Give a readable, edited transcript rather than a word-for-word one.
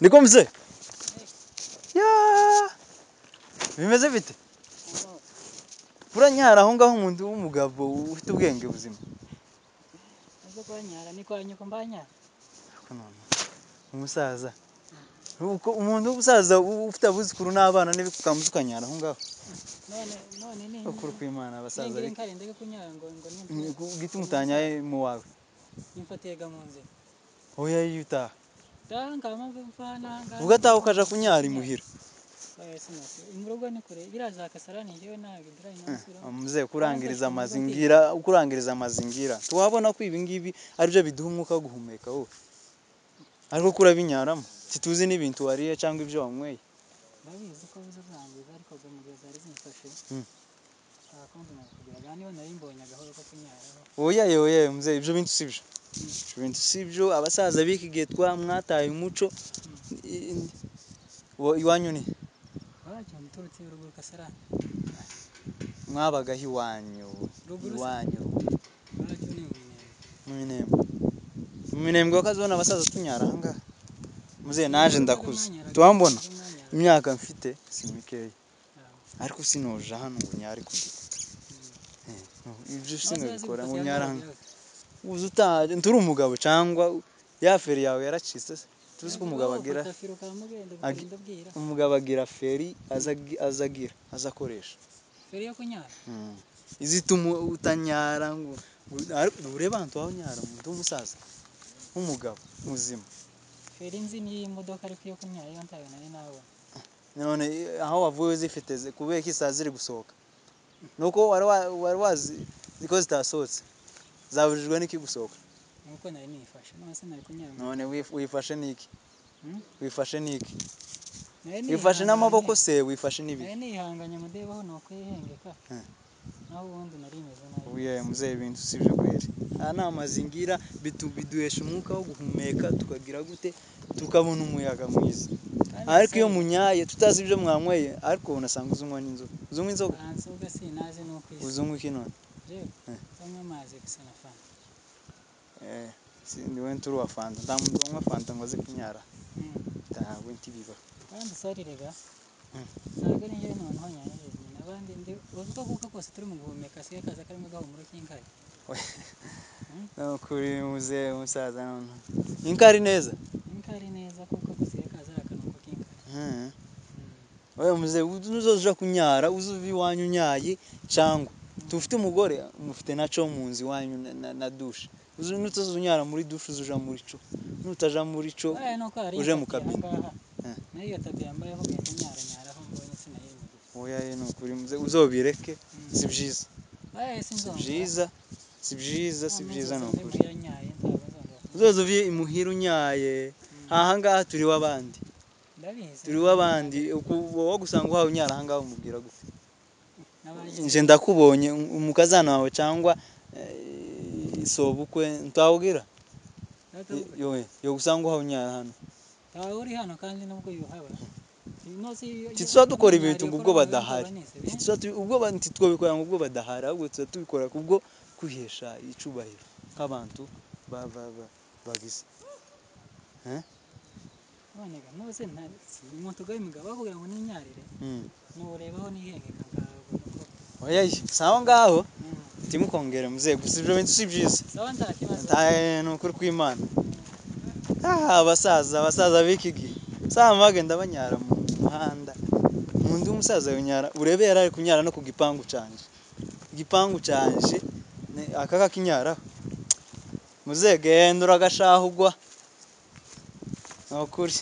niko mzee? Ya. Bimeze bite? Uranyara aho ngaho umuntu w'umugabo ufite ubwenge buzima. Azo kwanyara ni kwa nyoko mbanya. Umusaza. Uko umuntu w'umusaza ufite abuzukuru n'abana n'ibikukamuza ukanyara aho ngaho. None ni. Ukuri kw'Imana abasaza. Ngire nkare ndeke kunyara ngo ni giti mutanyaye mu wawe. Nimfatega mu nzira. Oya yuta. Tanga mvana. Ugataha ukaja kunyara imuhira. Imurugo ni kure biraza kasarani jewe nagira inasura. Mzee kurangiriza amazingira. Tuwabona ko ibingibi ari byo biduha umwuka wo guhumeka wowe. Ariko kurabinyaramo. Tituzi n'ibintu wariye cyangwa ibyo wanyweye. Ndabizi ko bizo byangiza ariko zo mugeza ari zimfashe. Akondo nakugira gani yo nari mbonye agahoro ko kunyara. Oya mzee ibyo bintu sibyo. Ibyo bintu sibyo abasaza bikigiye mwataye umuco. Iwanyu ni Waje muturutse ruguru kasarani. Mwabagaho iwanyu. Mu minembwe wakazona abasaza tunyara hanga. Mzee naje ndakuze. Tuwambona imyaka mfite si mikeya. Ariko sinoja hano unyari ku giti. Ibyo sinabikora mu nyaranga. Uzutaje nturi umugabo cyangwa ya feri yawe yaracitse. Tuzi ko umugabo agira feri azakoresha. Feri yo kunyara. Izituma utanyara ngo ureba abantu aho nyara umuntu w'umusaza umugabo muzima. Feri nzi ni imodoka ariko yo kunyara yo ntayo nari nawe. None aho wavuye zifite kubera ko isazi iri gusohoka. Nuko wari wazi ziko zitasohotse. Zabujijwe n'iki gusohoka. Nuko nari nifashe none se nari kunyara. None wifashe niki? Wifashe niki? Wifashe n'amaboko se wifashe nibi? Nari nihanganye mudebaho no kwihengeka. Naho ubundi nari meze nabi. Uye mzee ibintu sibyo kweri. Ana amazingira biduhesha umwuka wo guhumeka tukagira gute tukabona umuyaga mwiza. Ariko iyo munyaye tutazi ibyo mwanyweye ariko unasanga uzunywa n'inzoga. Uzunywa inzoga? Nsoga sinazi no kwisi. Uzunywa iki none? Unywa amazi gusa na fanta. Ni we nturu wa fanta. Ndamunywa fanta ngo aze kunyara. Tawe ntibiba. Kandi sarirega. Saga ni je none honyanye nabandi ndi uvuga kuko kose turi mu guhumeka se kaza karimo gahumuro k'inkari. No kuri muze umusaza none. Inkari neza? Inkari neza kuko kose kaza akanuko k'inkari. Oya muze uzoja kunyara uzuvi wanyu nyaye cyangwa tufite umugore mufite naco munzi wanyu na douche. Nutuzunyara muri douche uzuja muri co. Nutaja muri co uje mu kabine. Nayo tabyambaye aho kunyara aho mbonye sinayemeye. Oya no kuri muze uzobireke si byiza. Si byiza no kuri. Uzozuvi imuhira unyaye aha ngaha turi wabandi. Turi wabandi wo gusanga uhawe unyara aha ngaha umubwira gute. Nje ndakubonye umukazana wawe cyangwa isobukwe ntawugira. Yo gusanga uhawe unyara hano. Uri hano kandi nubwo yuhaba. Titwa dukora ibintu ubwo badahari. Ubwo ntitwobikora ngo ubwo badahari ahubwo tubikora kubwo kwihesha icubahiro nk'abantu bagize. Nonega nose nta umuntu gaye mugabo bavuga ngo ninyarire. Nurebaho nihengeka ngabo. Oya sawa ngaho. Timukongere muze gusa ibyo bintu si byiza. Sawa ntakibazo. No kuri kw'Imana. Abasaza bikigi. Sawa bagenda banyara mu muhanda. Umuntu w'umusaza yonyara urebe yarari kunyara no ku gipangu canje. Igipangu canje akaka kinyara. Muze genda uragashahugwa. Nokuri.